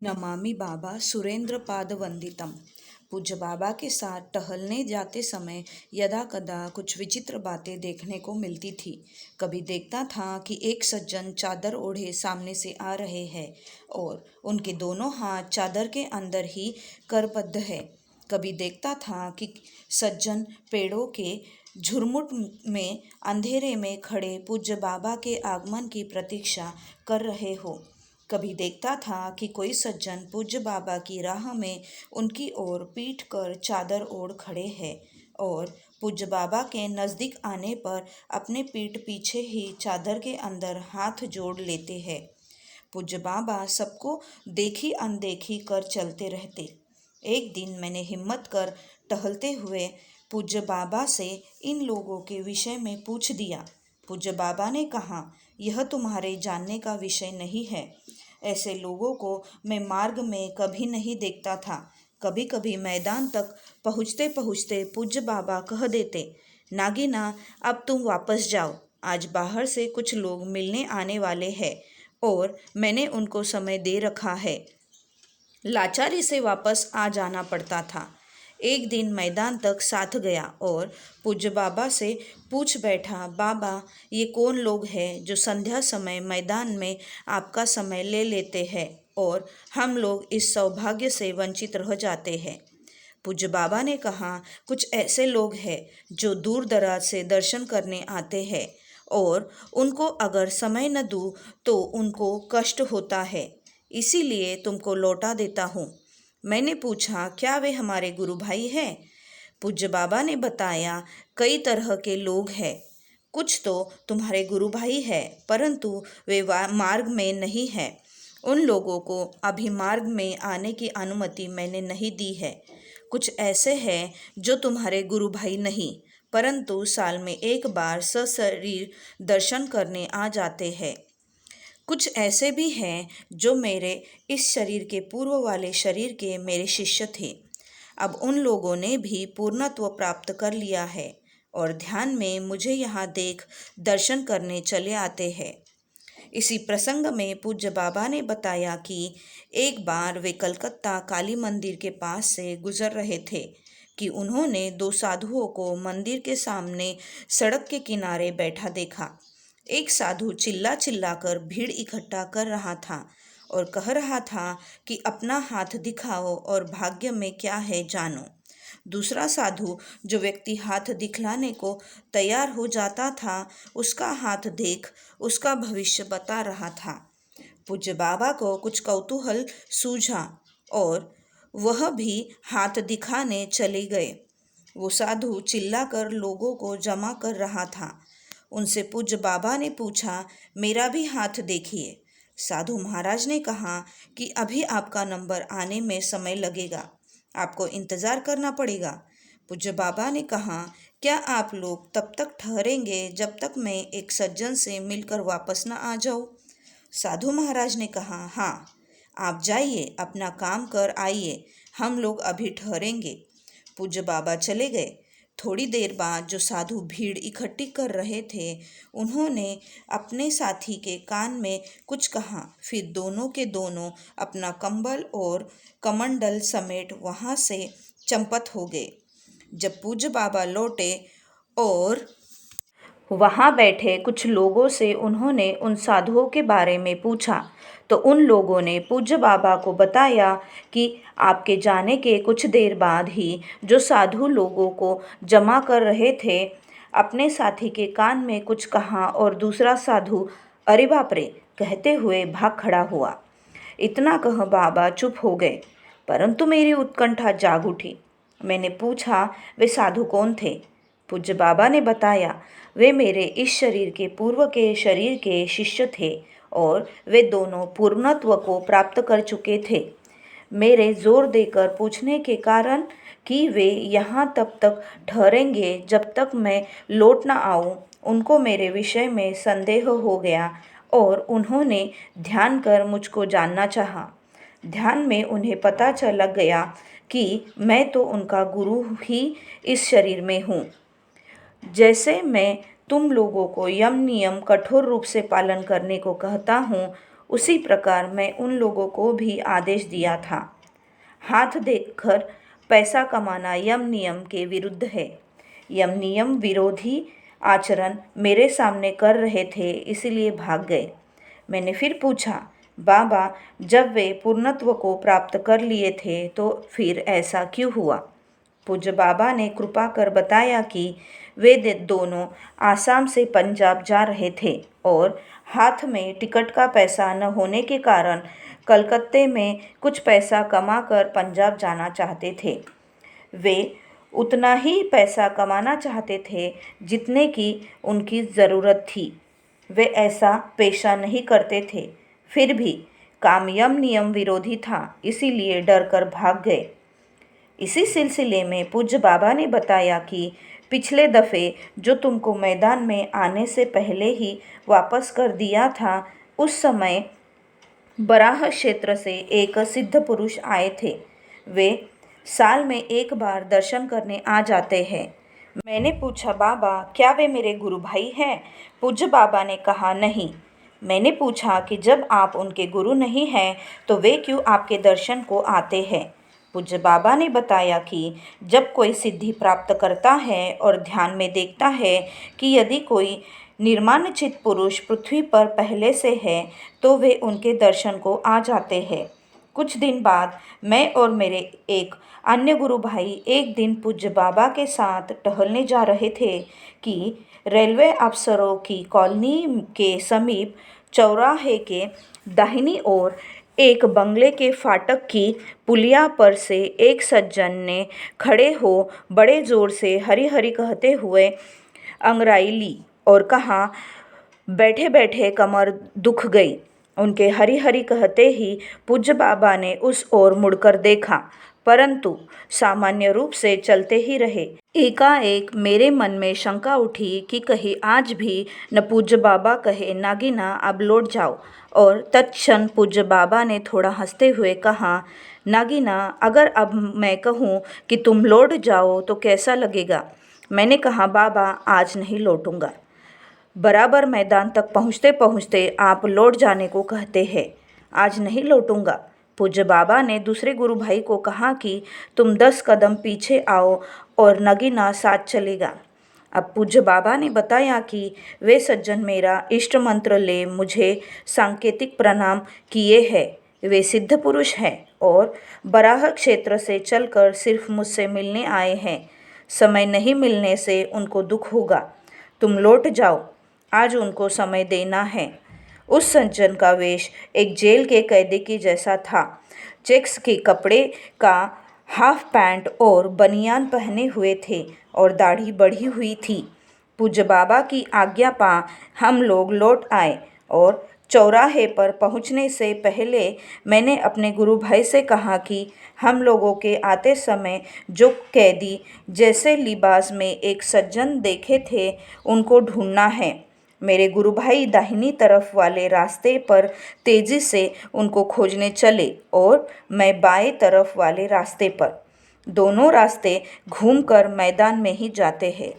नमामि बाबा सुरेंद्र पाद वंदितम। पूज्य बाबा के साथ टहलने जाते समय यदा कदा कुछ विचित्र बातें देखने को मिलती थी। कभी देखता था कि एक सज्जन चादर ओढ़े सामने से आ रहे हैं और उनके दोनों हाथ चादर के अंदर ही करबद्ध है। कभी देखता था कि सज्जन पेड़ों के झुरमुट में अंधेरे में खड़े पूज्य बाबा के आगमन की प्रतीक्षा कर रहे हो। कभी देखता था कि कोई सज्जन पूज्य बाबा की राह में उनकी ओर पीट कर चादर ओढ़ खड़े हैं और पूज्य बाबा के नज़दीक आने पर अपने पीठ पीछे ही चादर के अंदर हाथ जोड़ लेते हैं। पूज्य बाबा सबको देखी अनदेखी कर चलते रहते। एक दिन मैंने हिम्मत कर टहलते हुए पूज्य बाबा से इन लोगों के विषय में पूछ दिया। पूज्य बाबा ने कहा, यह तुम्हारे जानने का विषय नहीं है। ऐसे लोगों को मैं मार्ग में कभी नहीं देखता था। कभी कभी मैदान तक पहुँचते पहुँचते पूज्य बाबा कह देते, नागीना अब तुम वापस जाओ, आज बाहर से कुछ लोग मिलने आने वाले हैं और मैंने उनको समय दे रखा है। लाचारी से वापस आ जाना पड़ता था। एक दिन मैदान तक साथ गया और पूज्य बाबा से पूछ बैठा, बाबा ये कौन लोग हैं जो संध्या समय मैदान में आपका समय ले लेते हैं और हम लोग इस सौभाग्य से वंचित रह जाते हैं। पूज्य बाबा ने कहा, कुछ ऐसे लोग हैं जो दूर दराज से दर्शन करने आते हैं और उनको अगर समय न दूँ तो उनको कष्ट होता है, इसीलिए तुमको लौटा देता हूँ। मैंने पूछा, क्या वे हमारे गुरु भाई हैं? पूज्य बाबा ने बताया, कई तरह के लोग हैं। कुछ तो तुम्हारे गुरु भाई हैं, परंतु वे मार्ग में नहीं हैं। उन लोगों को अभी मार्ग में आने की अनुमति मैंने नहीं दी है। कुछ ऐसे हैं जो तुम्हारे गुरु भाई नहीं, परंतु साल में एक बार सशरीर दर्शन करने आ जाते हैं। कुछ ऐसे भी हैं जो मेरे इस शरीर के पूर्व वाले शरीर के मेरे शिष्य थे। अब उन लोगों ने भी पूर्णत्व प्राप्त कर लिया है और ध्यान में मुझे यहाँ देख दर्शन करने चले आते हैं। इसी प्रसंग में पूज्य बाबा ने बताया कि एक बार वे कलकत्ता काली मंदिर के पास से गुजर रहे थे कि उन्होंने दो साधुओं को मंदिर के सामने सड़क के किनारे बैठा देखा। एक साधु चिल्ला चिल्ला कर भीड़ इकट्ठा कर रहा था और कह रहा था कि अपना हाथ दिखाओ और भाग्य में क्या है जानो। दूसरा साधु, जो व्यक्ति हाथ दिखलाने को तैयार हो जाता था, उसका हाथ देख उसका भविष्य बता रहा था। पूज्य बाबा को कुछ कौतूहल सूझा और वह भी हाथ दिखाने चले गए। वो साधु चिल्लाकर लोगों को जमा कर रहा था। उनसे पूज्य बाबा ने पूछा, मेरा भी हाथ देखिए। साधु महाराज ने कहा कि अभी आपका नंबर आने में समय लगेगा, आपको इंतज़ार करना पड़ेगा। पूज्य बाबा ने कहा, क्या आप लोग तब तक ठहरेंगे जब तक मैं एक सज्जन से मिलकर वापस न आ जाऊँ? साधु महाराज ने कहा, हाँ, आप जाइए, अपना काम कर आइए, हम लोग अभी ठहरेंगे। पूज्य बाबा चले गए। थोड़ी देर बाद जो साधु भीड़ इकट्ठी कर रहे थे, उन्होंने अपने साथी के कान में कुछ कहा, फिर दोनों के दोनों अपना कंबल और कमंडल समेट वहाँ से चंपत हो गए। जब पूज्य बाबा लौटे और वहाँ बैठे कुछ लोगों से उन्होंने उन साधुओं के बारे में पूछा तो उन लोगों ने पूज्य बाबा को बताया कि आपके जाने के कुछ देर बाद ही जो साधु लोगों को जमा कर रहे थे, अपने साथी के कान में कुछ कहा और दूसरा साधु अरे बाप रे कहते हुए भाग खड़ा हुआ। इतना कह बाबा चुप हो गए, परंतु मेरी उत्कंठा जाग उठी। मैंने पूछा, वे साधु कौन थे? पूज्य बाबा ने बताया, वे मेरे इस शरीर के पूर्व के शरीर के शिष्य थे और वे दोनों पूर्णत्व को प्राप्त कर चुके थे। मेरे जोर देकर पूछने के कारण कि वे यहाँ तब तक ठहरेंगे जब तक मैं लौट न आऊँ, उनको मेरे विषय में संदेह हो गया और उन्होंने ध्यान कर मुझको जानना चाहा। ध्यान में उन्हें पता चल गया कि मैं तो उनका गुरु ही इस शरीर में हूँ। जैसे मैं तुम लोगों को यम नियम कठोर रूप से पालन करने को कहता हूँ, उसी प्रकार मैं उन लोगों को भी आदेश दिया था। हाथ देखकर पैसा कमाना यम नियम के विरुद्ध है। यम नियम विरोधी आचरण मेरे सामने कर रहे थे, इसीलिए भाग गए। मैंने फिर पूछा, बाबा, जब वे पूर्णत्व को प्राप्त कर लिए थे तो फिर ऐसा क्यों हुआ? पूज्य बाबा ने कृपा कर बताया कि वे दोनों आसाम से पंजाब जा रहे थे और हाथ में टिकट का पैसा न होने के कारण कलकत्ते में कुछ पैसा कमाकर पंजाब जाना चाहते थे। वे उतना ही पैसा कमाना चाहते थे जितने की उनकी ज़रूरत थी। वे ऐसा पेशा नहीं करते थे, फिर भी काम यम नियम विरोधी था, इसीलिए डर कर भाग गए। इसी सिलसिले में पूज्य बाबा ने बताया कि पिछले दफ़े जो तुमको मैदान में आने से पहले ही वापस कर दिया था, उस समय बराह क्षेत्र से एक सिद्ध पुरुष आए थे। वे साल में एक बार दर्शन करने आ जाते हैं। मैंने पूछा, बाबा, क्या वे मेरे गुरु भाई हैं? पूज्य बाबा ने कहा, नहीं। मैंने पूछा कि जब आप उनके गुरु नहीं हैं तो वे क्यों आपके दर्शन को आते हैं? पूज्य बाबा ने बताया कि जब कोई सिद्धि प्राप्त करता है और ध्यान में देखता है कि यदि कोई निर्माणचित पुरुष पृथ्वी पर पहले से है तो वे उनके दर्शन को आ जाते हैं। कुछ दिन बाद मैं और मेरे एक अन्य गुरु भाई एक दिन पूज्य बाबा के साथ टहलने जा रहे थे कि रेलवे अफसरों की कॉलोनी के समीप चौराहे के दाहिनी ओर एक बंगले के फाटक की पुलिया पर से एक सज्जन ने खड़े हो बड़े जोर से हरी हरी कहते हुए अंगड़ाई ली और कहा, बैठे बैठे कमर दुख गई। उनके हरी हरी कहते ही पूज्य बाबा ने उस ओर मुड़कर देखा, परंतु सामान्य रूप से चलते ही रहे। एकाएक मेरे मन में शंका उठी कि कहीं आज भी न पूज्य बाबा कहे, नागिना अब लौट जाओ। और तत्क्षण पूज्य बाबा ने थोड़ा हंसते हुए कहा, नागिना, अगर अब मैं कहूँ कि तुम लौट जाओ तो कैसा लगेगा? मैंने कहा, बाबा, आज नहीं लौटूंगा। बराबर मैदान तक पहुँचते पहुँचते आप लौट जाने को कहते हैं। आज नहीं लौटूंगा। पूज्य बाबा ने दूसरे गुरु भाई को कहा कि तुम 10 कदम पीछे आओ और नगीना साथ चलेगा। अब पूज्य बाबा ने बताया कि वे सज्जन मेरा इष्ट मंत्र ले मुझे सांकेतिक प्रणाम किए हैं। वे सिद्ध पुरुष हैं और बराह क्षेत्र से चलकर सिर्फ मुझसे मिलने आए हैं। समय नहीं मिलने से उनको दुख होगा। तुम लौट जाओ, आज उनको समय देना है। उस सज्जन का वेश एक जेल के कैदी की जैसा था। चेक्स के कपड़े का हाफ पैंट और बनियान पहने हुए थे और दाढ़ी बढ़ी हुई थी। पूज्य बाबा की आज्ञा पा हम लोग लौट आए और चौराहे पर पहुंचने से पहले मैंने अपने गुरु भाई से कहा कि हम लोगों के आते समय जो कैदी जैसे लिबास में एक सज्जन देखे थे उनको ढूंढना है। मेरे गुरु भाई दाहिनी तरफ वाले रास्ते पर तेजी से उनको खोजने चले और मैं बाएं तरफ वाले रास्ते पर। दोनों रास्ते घूमकर मैदान में ही जाते हैं।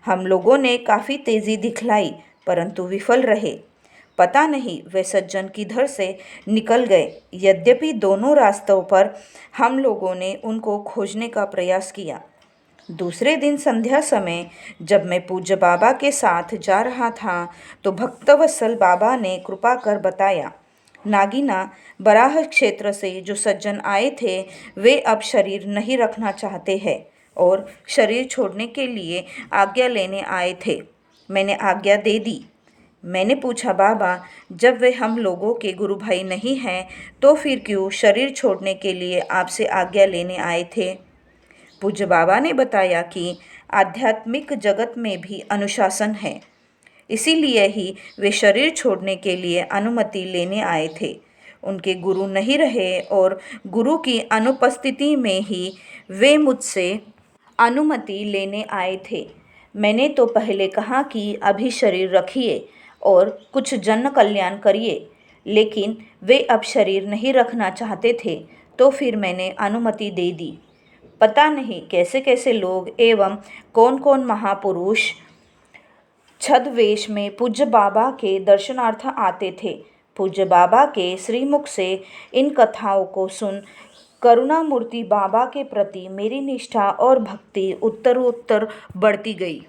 हम लोगों ने काफ़ी तेज़ी दिखलाई परंतु विफल रहे। पता नहीं वे सज्जन किधर से निकल गए। यद्यपि दोनों रास्तों पर हम लोगों ने उनको खोजने का प्रयास किया। दूसरे दिन संध्या समय जब मैं पूज्य बाबा के साथ जा रहा था तो भक्तवत्सल बाबा ने कृपा कर बताया, नागिना, बराह क्षेत्र से जो सज्जन आए थे वे अब शरीर नहीं रखना चाहते हैं और शरीर छोड़ने के लिए आज्ञा लेने आए थे। मैंने आज्ञा दे दी। मैंने पूछा, बाबा, जब वे हम लोगों के गुरु भाई नहीं हैं तो फिर क्यों शरीर छोड़ने के लिए आपसे आज्ञा लेने आए थे? पूज्य बाबा ने बताया कि आध्यात्मिक जगत में भी अनुशासन है, इसीलिए ही वे शरीर छोड़ने के लिए अनुमति लेने आए थे। उनके गुरु नहीं रहे और गुरु की अनुपस्थिति में ही वे मुझसे अनुमति लेने आए थे। मैंने तो पहले कहा कि अभी शरीर रखिए और कुछ जन कल्याण करिए, लेकिन वे अब शरीर नहीं रखना चाहते थे तो फिर मैंने अनुमति दे दी। पता नहीं कैसे कैसे लोग एवं कौन कौन महापुरुष छद्मवेश में पूज्य बाबा के दर्शनार्थ आते थे। पूज्य बाबा के श्रीमुख से इन कथाओं को सुन करुणामूर्ति बाबा के प्रति मेरी निष्ठा और भक्ति उत्तरोत्तर बढ़ती गई।